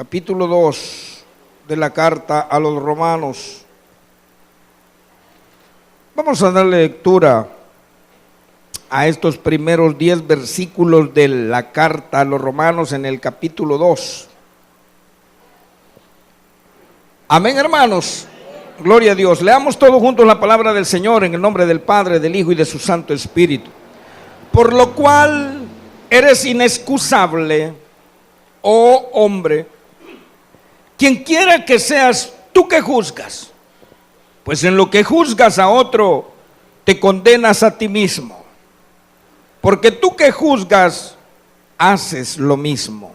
capítulo 2 de la carta a los romanos. Vamos a dar lectura a estos primeros 10 versículos de la carta a los romanos en el capítulo 2. Amén, hermanos. Gloria a Dios. Leamos todos juntos la palabra del Señor en el nombre del Padre, del Hijo y de su Santo Espíritu. Por lo cual eres inexcusable, oh hombre, quien quiera que seas tú que juzgas, pues en lo que juzgas a otro, te condenas a ti mismo, porque tú que juzgas, haces lo mismo.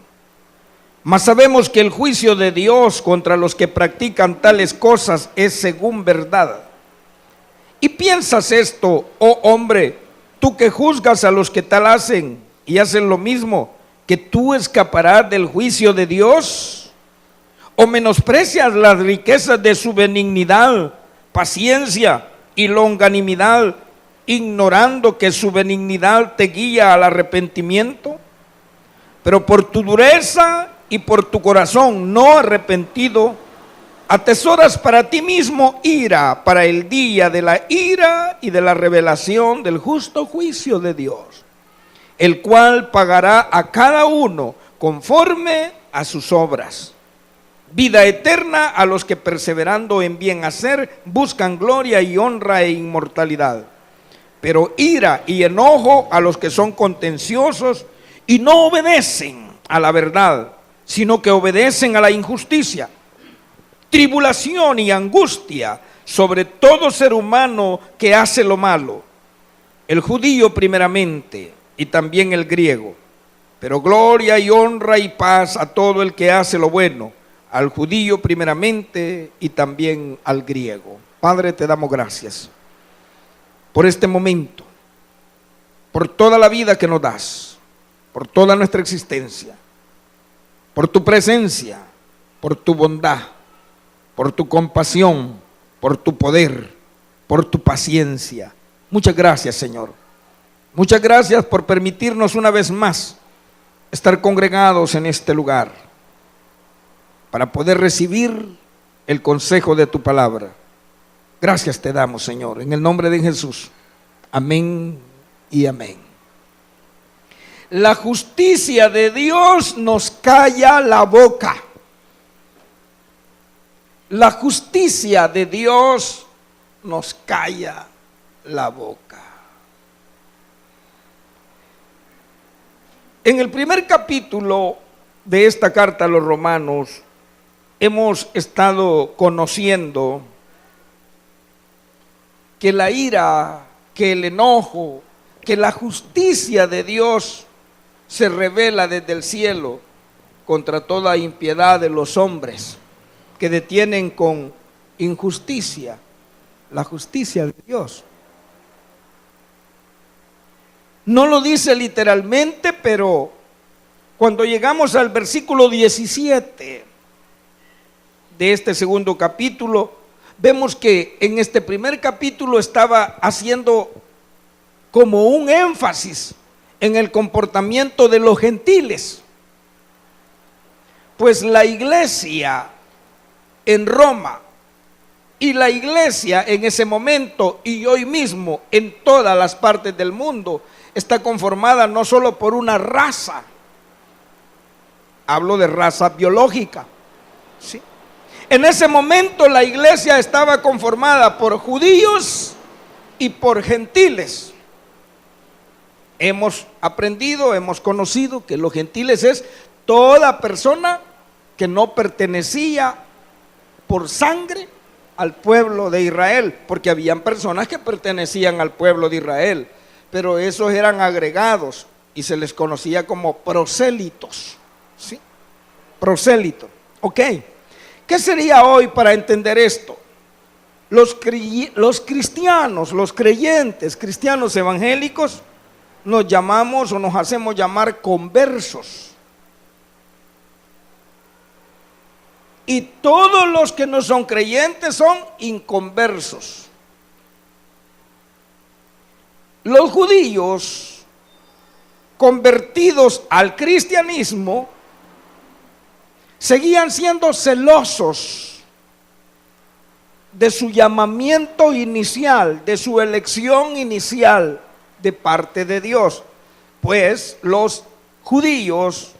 Mas sabemos que el juicio de Dios contra los que practican tales cosas es según verdad. Y piensas esto, oh hombre, tú que juzgas a los que tal hacen y hacen lo mismo, que tú escaparás del juicio de Dios. ¿O menosprecias las riquezas de su benignidad, paciencia y longanimidad, ignorando que su benignidad te guía al arrepentimiento? Pero por tu dureza y por tu corazón no arrepentido, atesoras para ti mismo ira para el día de la ira y de la revelación del justo juicio de Dios, el cual pagará a cada uno conforme a sus obras. Vida eterna a los que perseverando en bien hacer buscan gloria y honra e inmortalidad. Pero ira y enojo a los que son contenciosos y no obedecen a la verdad, sino que obedecen a la injusticia. Tribulación y angustia sobre todo ser humano que hace lo malo, el judío primeramente y también el griego. Pero gloria y honra y paz a todo el que hace lo bueno, al judío primeramente y también al griego. Padre, te damos gracias por este momento, por toda la vida que nos das, por toda nuestra existencia, por tu presencia, por tu bondad, por tu compasión, por tu poder, por tu paciencia. Muchas gracias, Señor. Muchas gracias por permitirnos una vez más estar congregados en este lugar para poder recibir el consejo de tu palabra. Gracias te damos, Señor, en el nombre de Jesús. Amén y amén. La justicia de Dios nos calla la boca. La justicia de Dios nos calla la boca. En el primer capítulo de esta carta a los romanos, hemos estado conociendo que la ira, que el enojo, que la justicia de Dios se revela desde el cielo contra toda impiedad de los hombres que detienen con injusticia la justicia de Dios. No lo dice literalmente, pero cuando llegamos al versículo 17 de este segundo capítulo, vemos que en este primer capítulo estaba haciendo como un énfasis en el comportamiento de los gentiles, pues la iglesia en Roma y la iglesia en ese momento y hoy mismo en todas las partes del mundo está conformada no solo por una raza, hablo de raza biológica, ¿sí? En ese momento la iglesia estaba conformada por judíos y por gentiles. Hemos aprendido, hemos conocido que los gentiles es toda persona que no pertenecía por sangre al pueblo de Israel, porque habían personas que pertenecían al pueblo de Israel, pero esos eran agregados y se les conocía como prosélitos, ¿sí? Prosélito, ok. ¿Qué sería hoy para entender esto? Los cristianos, los creyentes, cristianos evangélicos, nos llamamos o nos hacemos llamar conversos. Y todos los que no son creyentes son inconversos. Los judíos convertidos al cristianismo seguían siendo celosos de su llamamiento inicial, de su elección inicial de parte de Dios. Pues los judíos,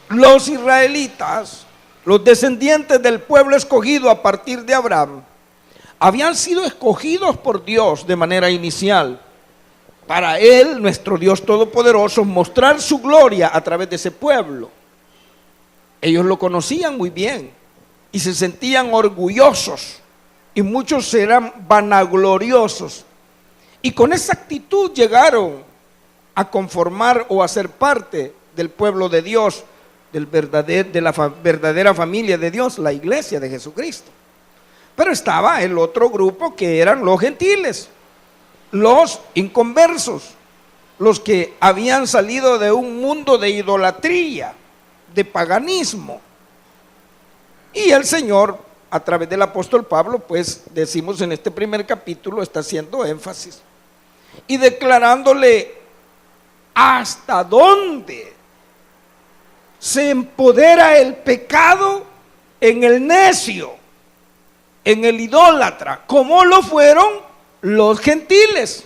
los israelitas, los descendientes del pueblo escogido a partir de Abraham, habían sido escogidos por Dios de manera inicial para Él, nuestro Dios Todopoderoso, mostrar su gloria a través de ese pueblo. Ellos lo conocían muy bien y se sentían orgullosos, y muchos eran vanagloriosos, y con esa actitud llegaron a conformar o a ser parte del pueblo de Dios, de la verdadera familia de Dios, la iglesia de Jesucristo. Pero estaba el otro grupo, que eran los gentiles, los inconversos, los que habían salido de un mundo de idolatría, de paganismo. Y el Señor, a través del apóstol Pablo, pues decimos en este primer capítulo, está haciendo énfasis y declarándole hasta dónde se empodera el pecado en el necio, en el idólatra, como lo fueron los gentiles.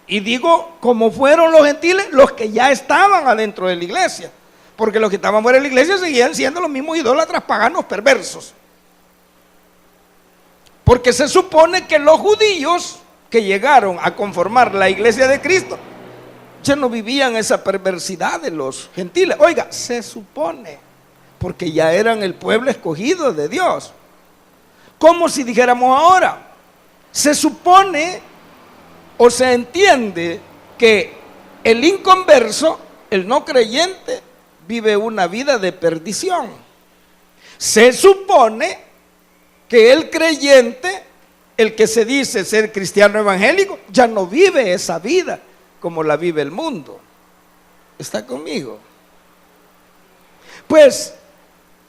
Y digo, como fueron los gentiles, los que ya estaban adentro de la iglesia, porque los que estaban fuera de la iglesia seguían siendo los mismos idólatras paganos perversos. Porque se supone que los judíos que llegaron a conformar la iglesia de Cristo ya no vivían esa perversidad de los gentiles. Oiga, se supone, porque ya eran el pueblo escogido de Dios. Como si dijéramos ahora, se supone o se entiende que el inconverso, el no creyente, vive una vida de perdición. Se supone que el creyente, el que se dice ser cristiano evangélico, ya no vive esa vida como la vive el mundo. ¿Está conmigo? Pues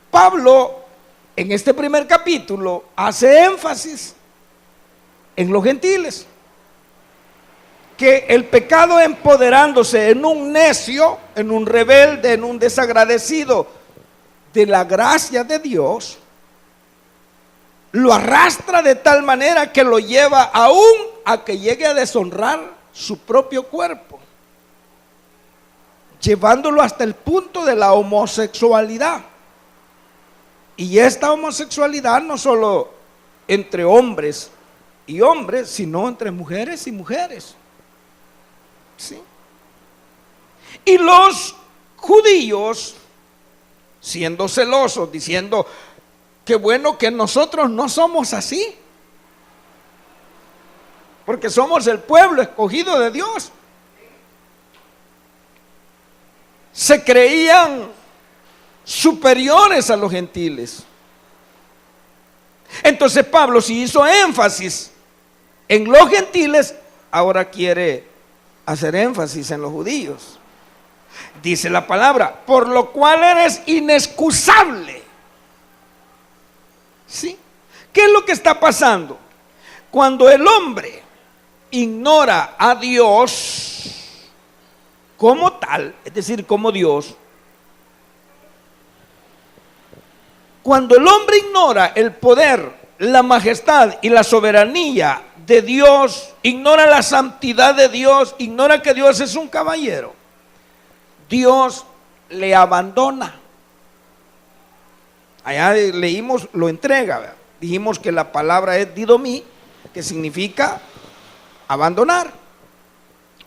Pablo en este primer capítulo hace énfasis en los gentiles, que el pecado, empoderándose en un necio, en un rebelde, en un desagradecido de la gracia de Dios, lo arrastra de tal manera que lo lleva aún a que llegue a deshonrar su propio cuerpo, llevándolo hasta el punto de la homosexualidad. Y esta homosexualidad no solo entre hombres y hombres, sino entre mujeres y mujeres. ¿Sí? Y los judíos, siendo celosos, diciendo: qué bueno que nosotros no somos así, porque somos el pueblo escogido de Dios. Se creían superiores a los gentiles. Entonces Pablo, si hizo énfasis en los gentiles, ahora quiere hacer énfasis en los judíos. Dice la palabra: por lo cual eres inexcusable. ¿Sí? ¿Qué es lo que está pasando? Cuando el hombre ignora a Dios como tal, es decir, como Dios, cuando el hombre ignora el poder, la majestad y la soberanía de Dios, ignora la santidad de Dios, ignora que Dios es un caballero, Dios le abandona. Allá leímos, lo entrega, ¿verdad? Dijimos que la palabra es didomí, que significa abandonar.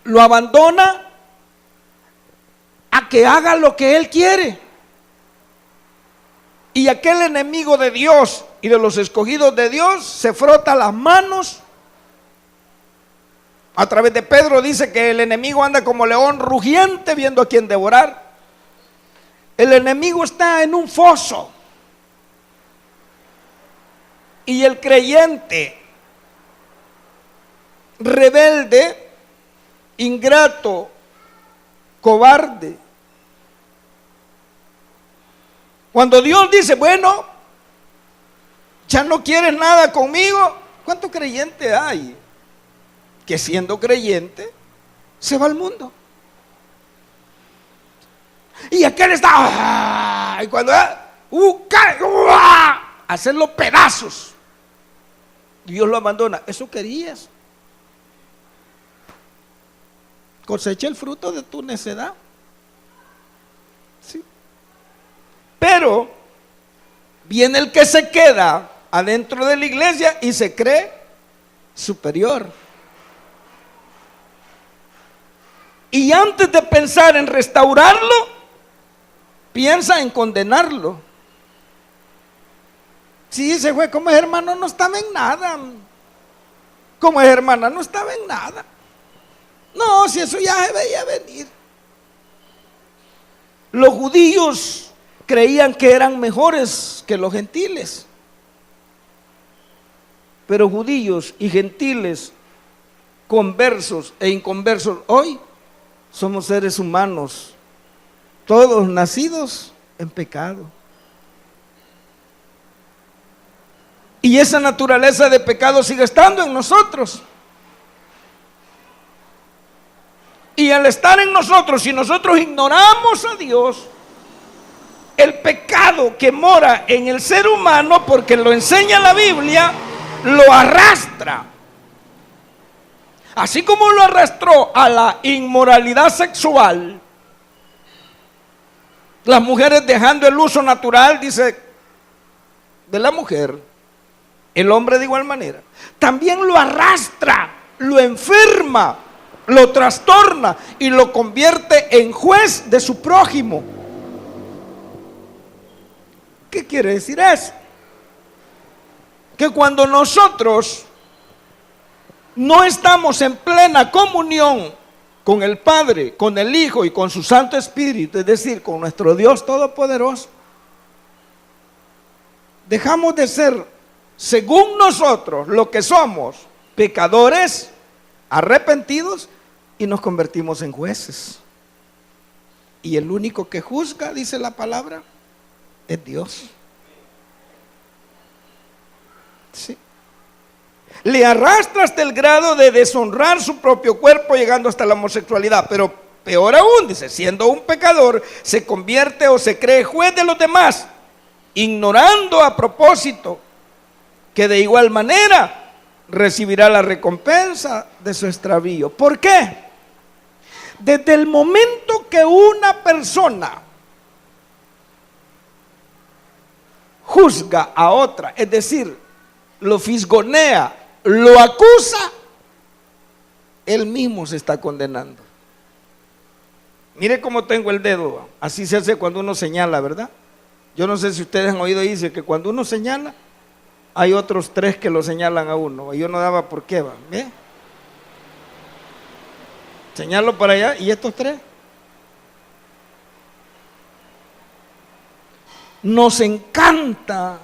Lo abandona a que haga lo que él quiere. Y aquel enemigo de Dios y de los escogidos de Dios se frota las manos. A través de Pedro dice que el enemigo anda como león rugiente viendo a quien devorar. El enemigo está en un foso. Y el creyente rebelde, ingrato, cobarde, cuando Dios dice: bueno, ya no quieres nada conmigo, ¿cuánto creyente hay que siendo creyente se va al mundo? Y aquel está, y cuando cae, hacerlo pedazos. Dios lo abandona. Eso querías. Cosecha el fruto de tu necedad. Sí. Pero viene el que se queda adentro de la iglesia y se cree superior. Y antes de pensar en restaurarlo, piensa en condenarlo. Sí, ese fue como es hermano, no estaba en nada. Como es hermana, no estaba en nada. No, si eso ya se veía venir. Los judíos creían que eran mejores que los gentiles. Pero judíos y gentiles, conversos e inconversos, hoy somos seres humanos, todos nacidos en pecado. Y esa naturaleza de pecado sigue estando en nosotros. Y al estar en nosotros, si nosotros ignoramos a Dios, el pecado que mora en el ser humano, porque lo enseña la Biblia, lo arrastra. Así como lo arrastró a la inmoralidad sexual, las mujeres dejando el uso natural, dice, de la mujer, el hombre de igual manera, también lo arrastra, lo enferma, lo trastorna y lo convierte en juez de su prójimo. ¿Qué quiere decir eso? Que cuando nosotros no estamos en plena comunión con el Padre, con el Hijo y con su Santo Espíritu, es decir, con nuestro Dios Todopoderoso, dejamos de ser, según nosotros, lo que somos, pecadores, arrepentidos, y nos convertimos en jueces. Y el único que juzga, dice la palabra, es Dios. Sí. Le arrastra hasta el grado de deshonrar su propio cuerpo, llegando hasta la homosexualidad. Pero peor aún, dice, siendo un pecador, se convierte o se cree juez de los demás, ignorando a propósito que de igual manera recibirá la recompensa de su extravío. ¿Por qué? Desde el momento que una persona juzga a otra, es decir, lo fisgonea, lo acusa, él mismo se está condenando. Mire cómo tengo el dedo, así se hace cuando uno señala, ¿verdad? Yo no sé si ustedes han oído decir que cuando uno señala, hay otros 3 que lo señalan a uno. Yo no daba por qué, va. ¿Ve? Señalo para allá y estos 3. Nos encanta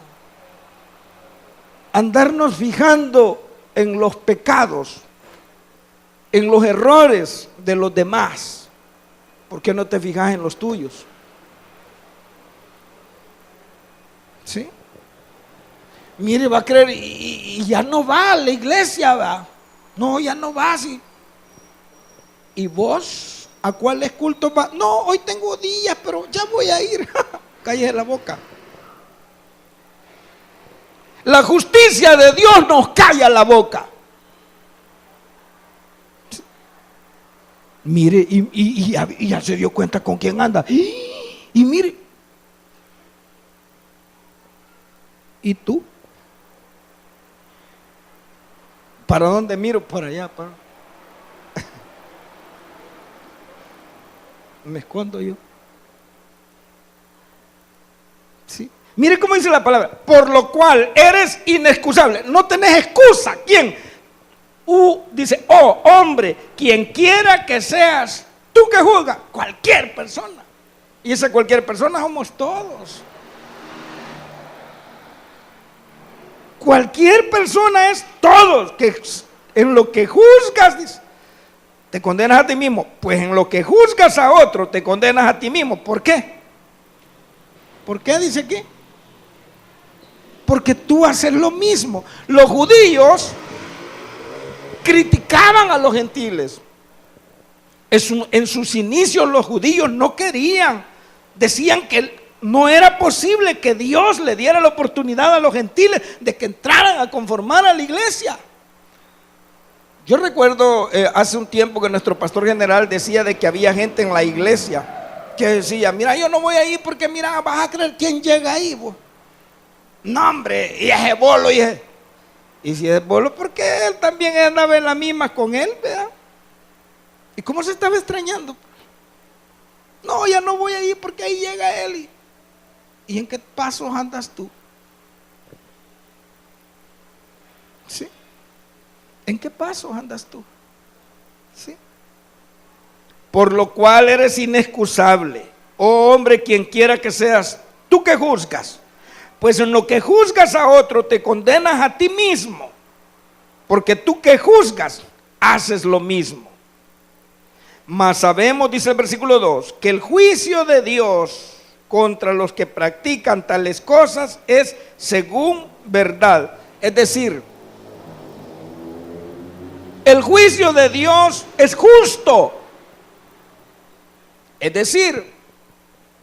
andarnos fijando en los pecados, en los errores de los demás. ¿Por qué no te fijas en los tuyos? ¿Sí? Mire, va a creer y ya no va a la iglesia, va. No, ya no va así. ¿Y vos a cuáles cultos vas? No, hoy tengo días, pero ya voy a ir. Cállese la boca. La justicia de Dios nos calla la boca. Mire, y ya se dio cuenta con quién anda. Y mire. ¿Y tú? ¿Para dónde miro? Por allá, me escondo yo. ¿Sí? Mire cómo dice la palabra, por lo cual eres inexcusable. No tenés excusa. ¿Quién? Dice, oh hombre, quien quiera que seas, tú que juzgas, cualquier persona. Y esa cualquier persona somos todos. Cualquier persona es todos, que en lo que juzgas, dice, te condenas a ti mismo. Pues en lo que juzgas a otro, te condenas a ti mismo. ¿Por qué? ¿Por qué dice aquí? Porque tú haces lo mismo. Los judíos criticaban a los gentiles. En sus inicios los judíos no querían decían que no era posible que Dios le diera la oportunidad a los gentiles de que entraran a conformar a la iglesia. Yo recuerdo hace un tiempo que nuestro pastor general decía de que había gente en la iglesia que decía: mira, yo no voy a ir porque mira, vas a creer quién llega ahí, vos. No, hombre, y ese bolo, y si es bolo, porque él también andaba en la misma con él, ¿verdad? ¿Y cómo se estaba extrañando? No, ya no voy a ir porque ahí llega él. ¿Y en qué pasos andas tú? ¿Sí? ¿En qué pasos andas tú? ¿Sí? Por lo cual eres inexcusable, oh hombre, quien quiera que seas, tú que juzgas, pues en lo que juzgas a otro te condenas a ti mismo, porque tú que juzgas haces lo mismo. Mas sabemos, dice el versículo 2, que el juicio de Dios contra los que practican tales cosas es según verdad. Es decir, el juicio de Dios es justo. Es decir,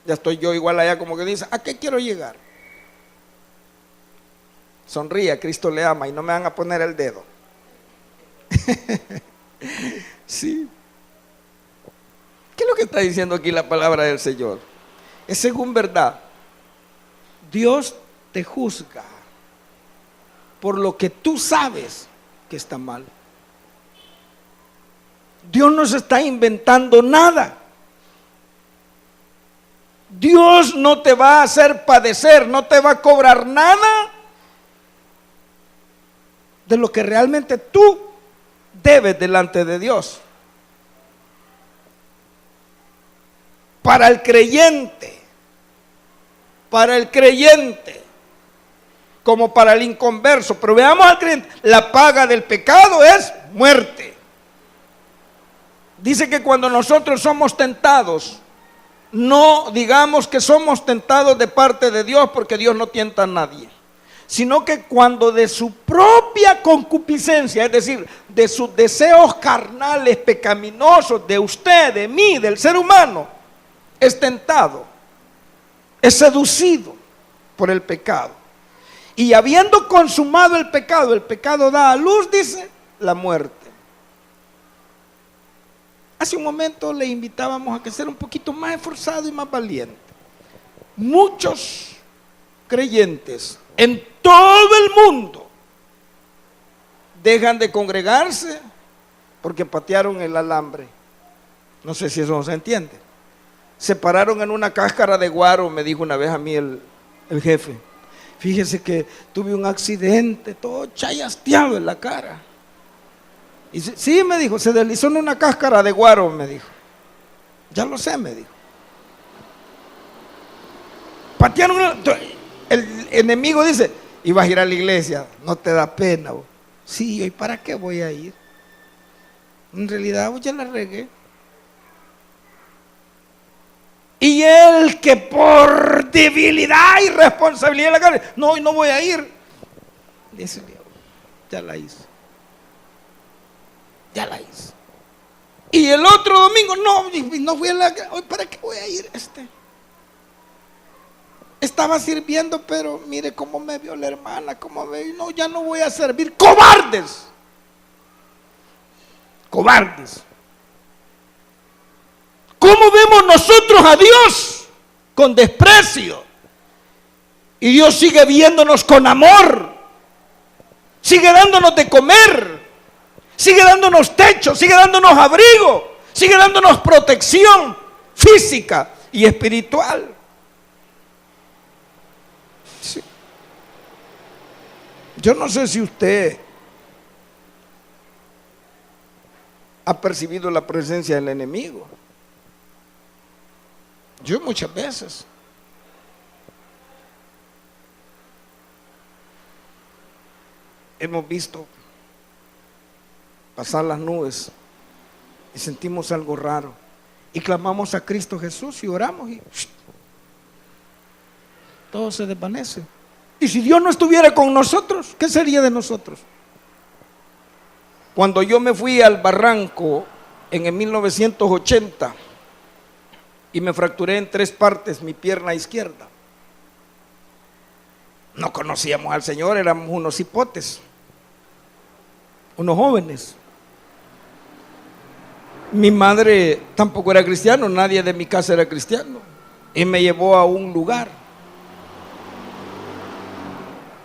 ya estoy yo igual allá como que dice: ¿a qué quiero llegar? Sonría, Cristo le ama y no me van a poner el dedo. Sí. ¿Qué es lo que está diciendo aquí la palabra del Señor? Es según verdad. Dios te juzga por lo que tú sabes que está mal. Dios no se está inventando nada. Dios no te va a hacer padecer, no te va a cobrar nada de lo que realmente tú debes delante de Dios. Para el creyente, como para el inconverso, pero veamos al creyente, la paga del pecado es muerte. Dice que cuando nosotros somos tentados, no digamos que somos tentados de parte de Dios, porque Dios no tienta a nadie, sino que cuando de su propia concupiscencia, es decir, de sus deseos carnales pecaminosos, de usted, de mí, del ser humano, es tentado, es seducido por el pecado, y habiendo consumado el pecado da a luz, dice, la muerte. Hace un momento le invitábamos a que sea un poquito más esforzado y más valiente. Muchos creyentes en todo el mundo dejan de congregarse porque patearon el alambre. No sé si eso se entiende. Se pararon en una cáscara de guaro, me dijo una vez a mí el jefe. Fíjese que tuve un accidente, todo chayasteado en la cara. Y sí, me dijo, se deslizó en una cáscara de guaro, me dijo. Ya lo sé, me dijo. Patearon, el enemigo dice: y vas a ir a la iglesia, no te da pena. Vos. Sí, ¿y para qué voy a ir? En realidad, ya la regué. Y él que por debilidad y responsabilidad de la carne, no, y no voy a ir. Dice: ya la hizo. Ya la hizo. Y el otro domingo, no fui a la, ¿para qué voy a ir? Estaba sirviendo, pero mire cómo me vio la hermana, cómo me vio, no, ya no voy a servir. ¡Cobardes! Cobardes. ¿Cómo vemos nosotros a Dios? Con desprecio. Y Dios sigue viéndonos con amor. Sigue dándonos de comer. Sigue dándonos techo, sigue dándonos abrigo, sigue dándonos protección física y espiritual. Sí. Yo no sé si usted ha percibido la presencia del enemigo. Yo muchas veces. Hemos visto pasar las nubes y sentimos algo raro y clamamos a Cristo Jesús y oramos y todo se desvanece. Y si Dios no estuviera con nosotros, ¿qué sería de nosotros? Cuando yo me fui al barranco en el 1980, y me fracturé en 3 partes mi pierna izquierda. No conocíamos al Señor, éramos unos hipotes, unos jóvenes. Mi madre tampoco era cristiano, nadie de mi casa era cristiano, y me llevó a un lugar.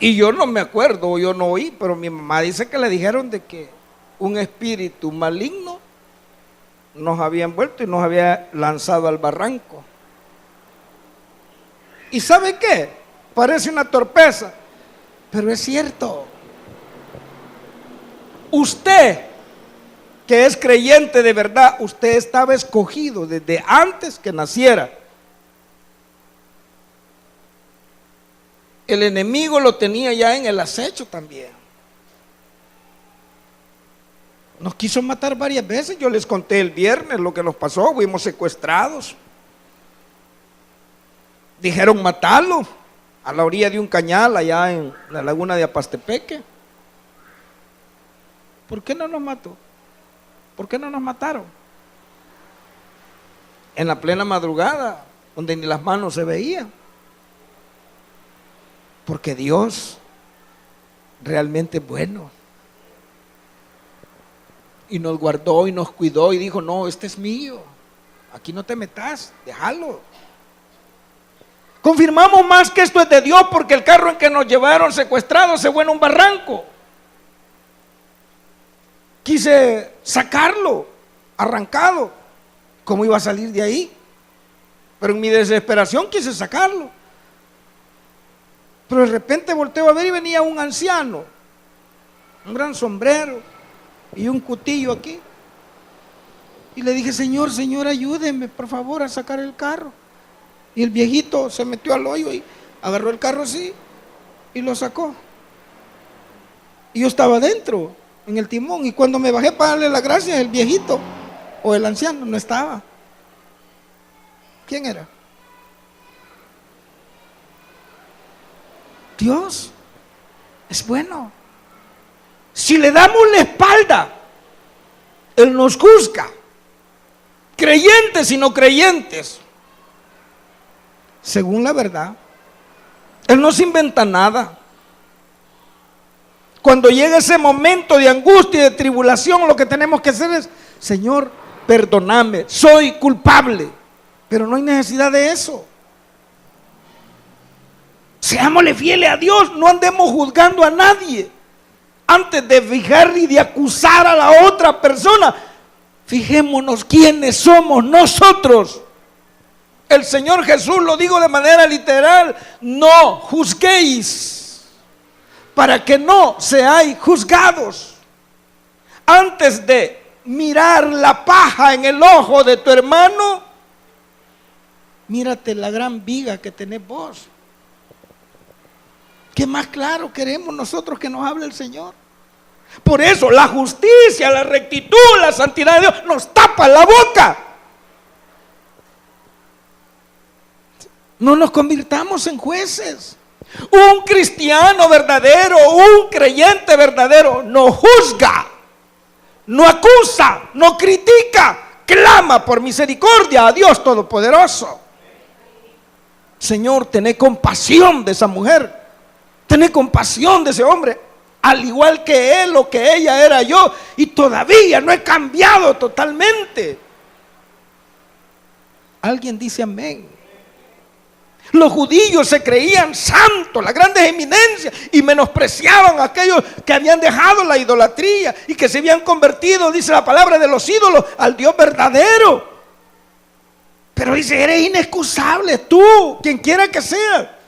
Y yo no me acuerdo, yo no oí, pero mi mamá dice que le dijeron de que un espíritu maligno nos había envuelto y nos había lanzado al barranco. ¿Y sabe qué? Parece una torpeza, pero es cierto. Usted, que es creyente de verdad, usted estaba escogido desde antes que naciera. El enemigo lo tenía ya en el acecho también. Nos quiso matar varias veces. Yo les conté el viernes lo que nos pasó. Fuimos secuestrados. Dijeron matarlo a la orilla de un cañal allá en la laguna de Apastepeque. ¿Por qué no nos mató? ¿Por qué no nos mataron? En la plena madrugada, donde ni las manos se veían. Porque Dios realmente es bueno. Y nos guardó y nos cuidó y dijo, no, este es mío. Aquí no te metas, déjalo. Confirmamos más que esto es de Dios porque el carro en que nos llevaron secuestrados se fue en un barranco. Quise sacarlo, arrancado. ¿Cómo iba a salir de ahí? Pero en mi desesperación quise sacarlo. Pero de repente volteo a ver y venía un anciano, un gran sombrero y un cutillo aquí. Y le dije, Señor, ayúdeme por favor a sacar el carro. Y el viejito se metió al hoyo y agarró el carro así y lo sacó. Y yo estaba dentro, en el timón, y cuando me bajé para darle las gracias, el viejito o el anciano no estaba. ¿Quién era? Dios es bueno. Si le damos la espalda, Él nos juzga, creyentes y no creyentes, según la verdad. Él no se inventa nada. Cuando llega ese momento de angustia y de tribulación, lo que tenemos que hacer es, Señor, perdóname, soy culpable. Pero no hay necesidad de eso. Seámosle fieles a Dios, no andemos juzgando a nadie. Antes de fijar y de acusar a la otra persona, fijémonos quiénes somos nosotros. El Señor Jesús lo dijo de manera literal, no juzguéis para que no seáis juzgados. Antes de mirar la paja en el ojo de tu hermano, mírate la gran viga que tenés vos. ¿Qué más claro queremos nosotros que nos hable el Señor? Por eso la justicia, la rectitud, la santidad de Dios nos tapa la boca. No nos convirtamos en jueces. Un cristiano verdadero, un creyente verdadero no juzga, no acusa, no critica, clama por misericordia a Dios Todopoderoso. Señor, tené compasión de esa mujer. Tené compasión de ese hombre, al igual que él o que ella era yo, y todavía no he cambiado totalmente. Alguien dice amén. Los judíos se creían santos, las grandes eminencias, y menospreciaban a aquellos que habían dejado la idolatría y que se habían convertido, dice la palabra, de los ídolos al Dios verdadero. Pero dice, eres inexcusable, tú, quien quiera que sea.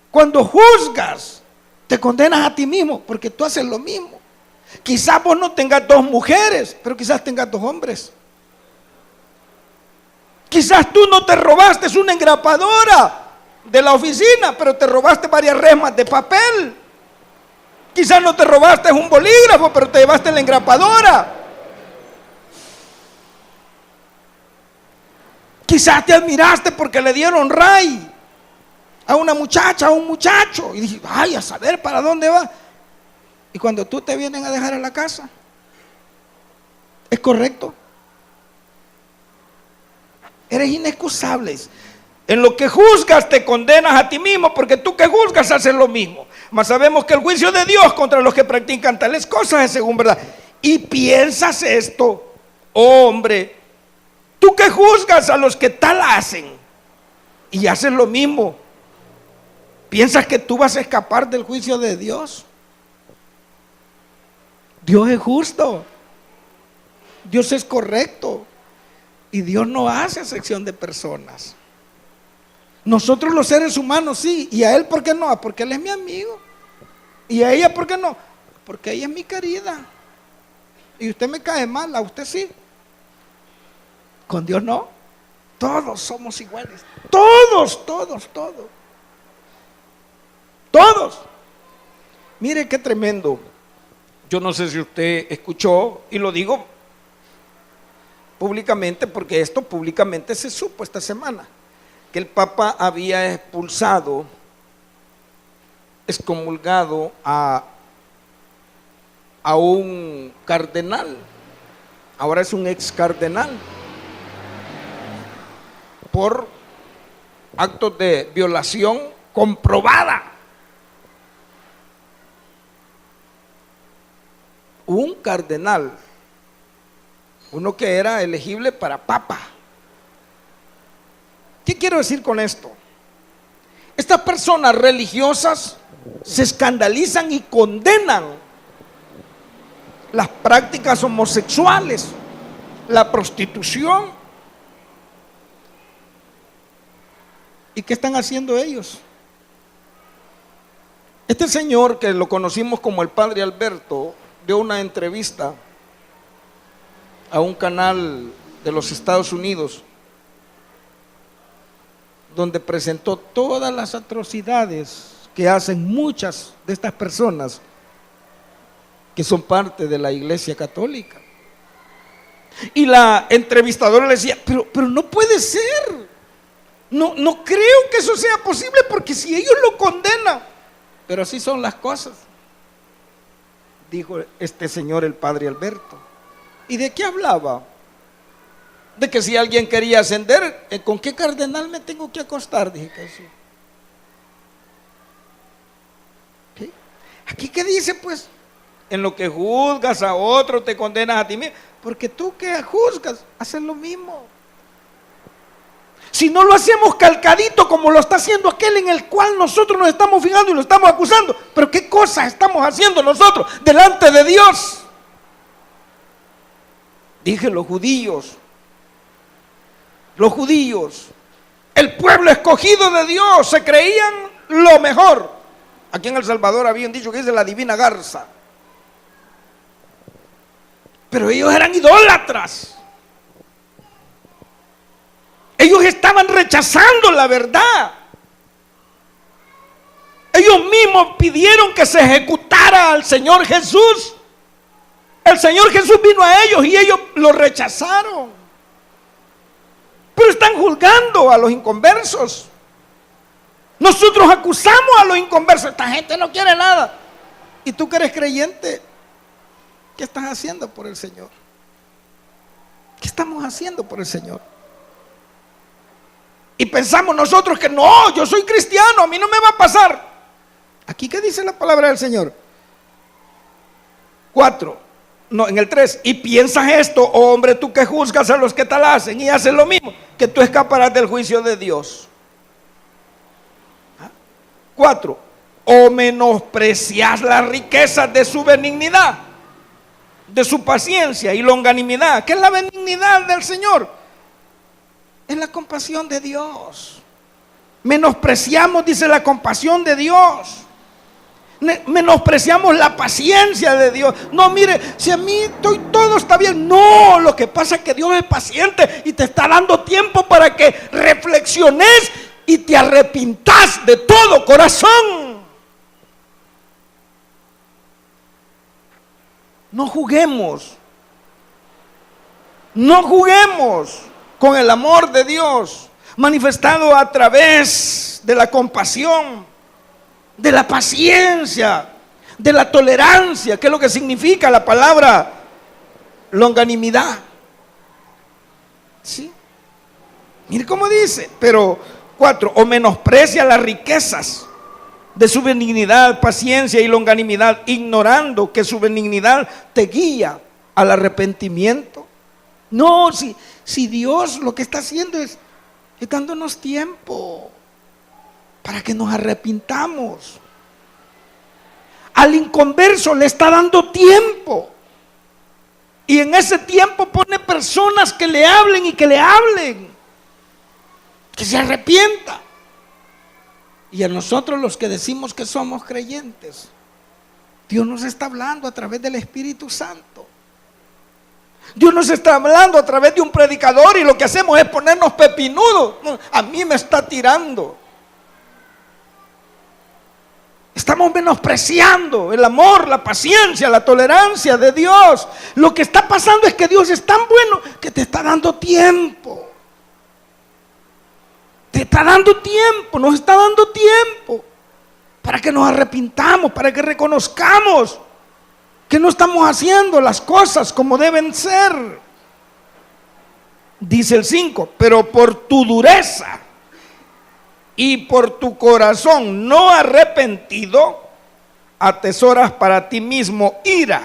Cuando juzgas, te condenas a ti mismo, porque tú haces lo mismo. Quizás vos no tengas 2 mujeres, pero quizás tengas 2 hombres. Quizás tú no te robaste una engrapadora de la oficina, pero te robaste varias resmas de papel. Quizás no te robaste un bolígrafo, pero te llevaste la engrapadora. Quizás te admiraste porque le dieron ray a una muchacha, a un muchacho, y dije, ay, a saber para dónde va. Y cuando tú te vienen a dejar a la casa, ¿es correcto? Eres inexcusable. En lo que juzgas te condenas a ti mismo, porque tú que juzgas haces lo mismo. Mas sabemos que el juicio de Dios contra los que practican tales cosas es según verdad. Y piensas esto, oh hombre, tú que juzgas a los que tal hacen y haces lo mismo, ¿piensas que tú vas a escapar del juicio de Dios? Dios es justo, Dios es correcto y Dios no hace acepción de personas. Nosotros los seres humanos sí, y a Él ¿por qué no? Porque Él es mi amigo. Y a ella ¿por qué no? Porque ella es mi querida. Y usted me cae mal, a usted sí. Con Dios no. Todos somos iguales. Todos. Todos. Mire qué tremendo. Yo no sé si usted escuchó, y lo digo públicamente, porque esto públicamente se supo esta semana, que el Papa había expulsado, excomulgado a un cardenal, ahora es un ex cardenal, por actos de violación comprobada. Un cardenal, uno que era elegible para papa. ¿Qué quiero decir con esto? Estas personas religiosas se escandalizan y condenan las prácticas homosexuales, la prostitución. ¿Y qué están haciendo ellos? Este señor, que lo conocimos como el Padre Alberto, dio una entrevista a un canal de los Estados Unidos donde presentó todas las atrocidades que hacen muchas de estas personas que son parte de la Iglesia Católica. Y la entrevistadora le decía, pero no puede ser, no creo que eso sea posible, porque si ellos lo condenan, pero así son las cosas, dijo este señor, el Padre Alberto. ¿Y de qué hablaba? De que si alguien quería ascender, ¿con qué cardenal me tengo que acostar? Dije que sí. ¿Qué? ¿Aquí qué dice pues? En lo que juzgas a otro te condenas a ti mismo, porque tú que juzgas haces lo mismo. Si no lo hacemos calcadito como lo está haciendo aquel en el cual nosotros nos estamos fijando y lo estamos acusando, pero ¿qué cosas estamos haciendo nosotros delante de Dios? Dije los judíos, el pueblo escogido de Dios, se creían lo mejor. Aquí en El Salvador habían dicho que es la divina garza, pero ellos eran idólatras. Ellos estaban rechazando la verdad. Ellos mismos pidieron que se ejecutara al Señor Jesús. El Señor Jesús vino a ellos y ellos lo rechazaron. Pero están juzgando a los inconversos. Nosotros acusamos a los inconversos. Esta gente no quiere nada. Y tú que eres creyente, ¿qué estás haciendo por el Señor? ¿Qué estamos haciendo por el Señor? Y pensamos nosotros que no, yo soy cristiano, a mí no me va a pasar. Aquí, ¿qué dice la palabra del Señor? 4, no, en el 3. Y piensas esto, oh hombre, tú que juzgas a los que tal hacen y haces lo mismo, que tú escaparás del juicio de Dios. 4. O menosprecias las riquezas de su benignidad, de su paciencia y longanimidad. ¿Qué es la benignidad del Señor? Es la compasión de Dios. Menospreciamos, dice, la compasión de Dios. Menospreciamos la paciencia de Dios. No, mire, si a mí todo está bien. No, lo que pasa es que Dios es paciente y te está dando tiempo para que reflexiones y te arrepintas de todo corazón. No juguemos con el amor de Dios manifestado a través de la compasión, de la paciencia, de la tolerancia, que es lo que significa la palabra longanimidad. ¿Sí? Mire cómo dice, pero 4, o menosprecia las riquezas de su benignidad, paciencia y longanimidad, ignorando que su benignidad te guía al arrepentimiento. No, si Dios lo que está haciendo es dándonos tiempo para que nos arrepintamos. Al inconverso le está dando tiempo. Y en ese tiempo pone personas que le hablen y que le hablen, que se arrepienta. Y a nosotros los que decimos que somos creyentes, Dios nos está hablando a través del Espíritu Santo. Dios nos está hablando a través de un predicador y lo que hacemos es ponernos pepinudos. A mí me está tirando. Estamos menospreciando el amor, la paciencia, la tolerancia de Dios. Lo que está pasando es que Dios es tan bueno que te está dando tiempo. Te está dando tiempo, nos está dando tiempo para que nos arrepintamos, para que reconozcamos que no estamos haciendo las cosas como deben ser. Dice el 5, pero por tu dureza y por tu corazón no arrepentido, atesoras para ti mismo ira,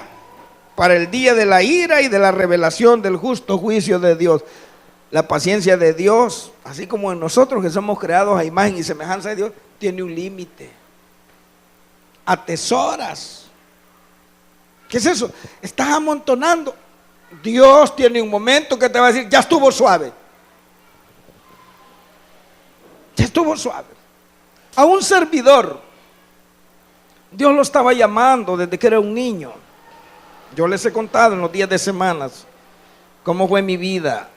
para el día de la ira y de la revelación del justo juicio de Dios. La paciencia de Dios, así como en nosotros que somos creados a imagen y semejanza de Dios, tiene un límite. Atesoras. ¿Qué es eso? Estás amontonando. Dios tiene un momento que te va a decir, ya estuvo suave. Ya estuvo suave. A un servidor, Dios lo estaba llamando desde que era un niño. Yo les he contado en los días de semanas cómo fue mi vida.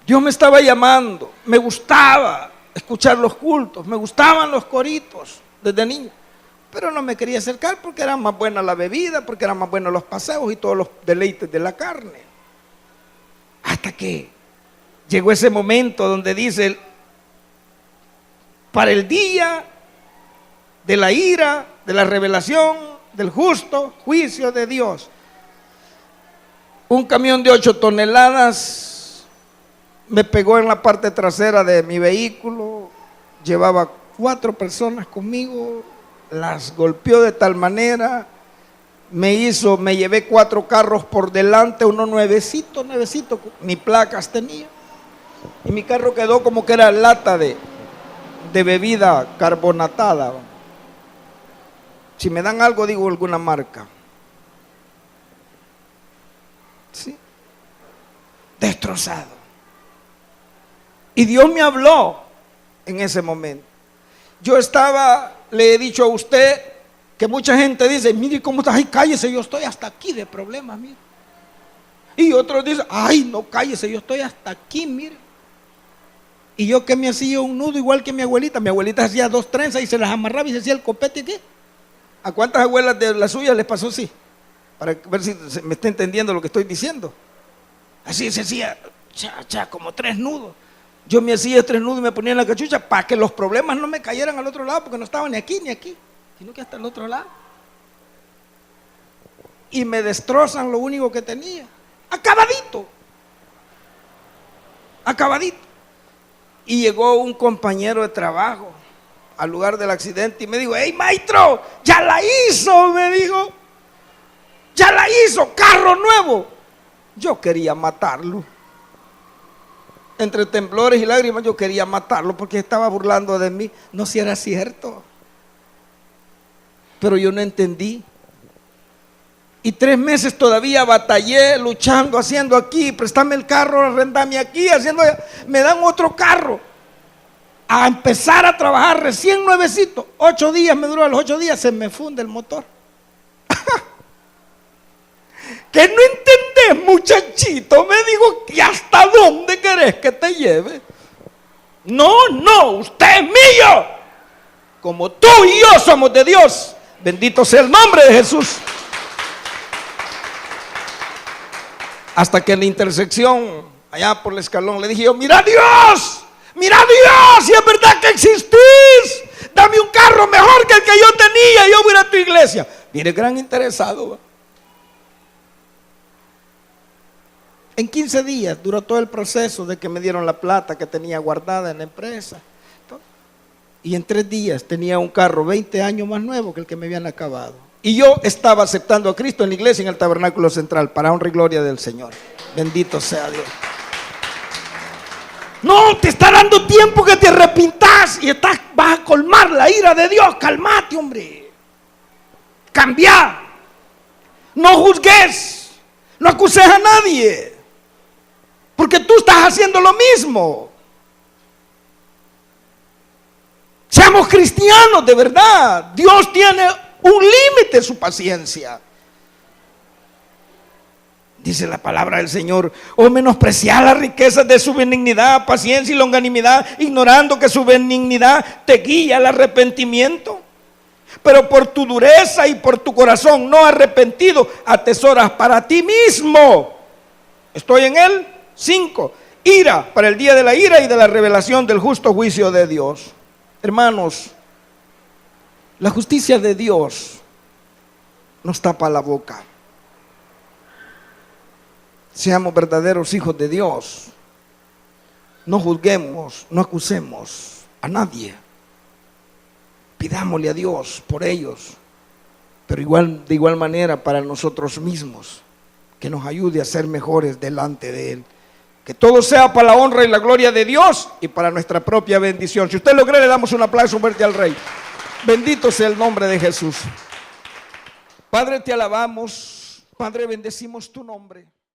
Dios me estaba llamando, me gustaba escuchar los cultos, me gustaban los coritos desde niño, pero no me quería acercar porque era más buena la bebida, porque eran más buenos los paseos y todos los deleites de la carne. Hasta que llegó ese momento donde dice, para el día de la ira, de la revelación, del justo juicio de Dios. Un camión de 8 toneladas me pegó en la parte trasera de mi vehículo, llevaba 4 personas conmigo, las golpeó de tal manera, me llevé 4 carros por delante, uno nuevecito, ni placas tenía, y mi carro quedó como que era lata de bebida carbonatada. Si me dan algo, digo alguna marca. ¿Sí? Destrozado. Y Dios me habló en ese momento. Yo le he dicho a usted que mucha gente dice, mire cómo estás, ay, cállese, yo estoy hasta aquí de problemas, mire. Y otros dicen, ay, no, cállese, yo estoy hasta aquí, mire. Y yo que me hacía un nudo igual que mi abuelita hacía 2 trenzas y se las amarraba y se hacía el copete, ¿qué? ¿A cuántas abuelas de las suyas les pasó así? Para ver si me está entendiendo lo que estoy diciendo. Así se hacía, como 3 nudos. Yo me hacía 3 nudos y me ponía en la cachucha para que los problemas no me cayeran al otro lado, porque no estaban ni aquí, sino que hasta el otro lado. Y me destrozan lo único que tenía. Acabadito. Y llegó un compañero de trabajo al lugar del accidente y me dijo, hey maestro, ya la hizo, me dijo. Ya la hizo, carro nuevo. Yo quería matarlo. Entre temblores y lágrimas yo quería matarlo porque estaba burlando de mí. No, si era cierto. Pero yo no entendí. Y 3 meses todavía batallé, luchando, haciendo aquí, préstame el carro, arrendame aquí, haciendo, me dan otro carro. A empezar a trabajar recién nuevecito. 8 días me duró, a los 8 días se me funde el motor. Que no entendés, muchachito, me dijo, ¿y hasta dónde querés que te lleve? No, usted es mío. Como tú y yo somos de Dios. Bendito sea el nombre de Jesús. Hasta que en la intersección, allá por el escalón, le dije yo, mira Dios, si es verdad que existís, dame un carro mejor que el que yo tenía, yo voy a ir a tu iglesia. Mire, gran interesado. En 15 días duró todo el proceso de que me dieron la plata que tenía guardada en la empresa. Y en 3 días tenía un carro 20 años más nuevo que el que me habían acabado. Y yo estaba aceptando a Cristo en la iglesia, en el tabernáculo central, para honra y gloria del Señor. Bendito sea Dios. No, te está dando tiempo que te arrepintas y vas a colmar la ira de Dios. Calmate, hombre. Cambia. No juzgues. No acuses a nadie. Porque tú estás haciendo lo mismo. Seamos cristianos de verdad. Dios tiene un límite en su paciencia. Dice la palabra del Señor: o menospreciar las riquezas de su benignidad, paciencia y longanimidad, ignorando que su benignidad te guía al arrepentimiento. Pero por tu dureza y por tu corazón no arrepentido, atesoras para ti mismo. Estoy en el 5. Ira, para el día de la ira y de la revelación del justo juicio de Dios. Hermanos, la justicia de Dios nos tapa la boca. Seamos verdaderos hijos de Dios. No juzguemos, no acusemos a nadie. Pidámosle a Dios por ellos, pero de igual manera para nosotros mismos, que nos ayude a ser mejores delante de Él. Que todo sea para la honra y la gloria de Dios y para nuestra propia bendición. Si usted lo cree, le damos un aplauso fuerte al Rey. Bendito sea el nombre de Jesús. Padre, te alabamos. Padre, bendecimos tu nombre.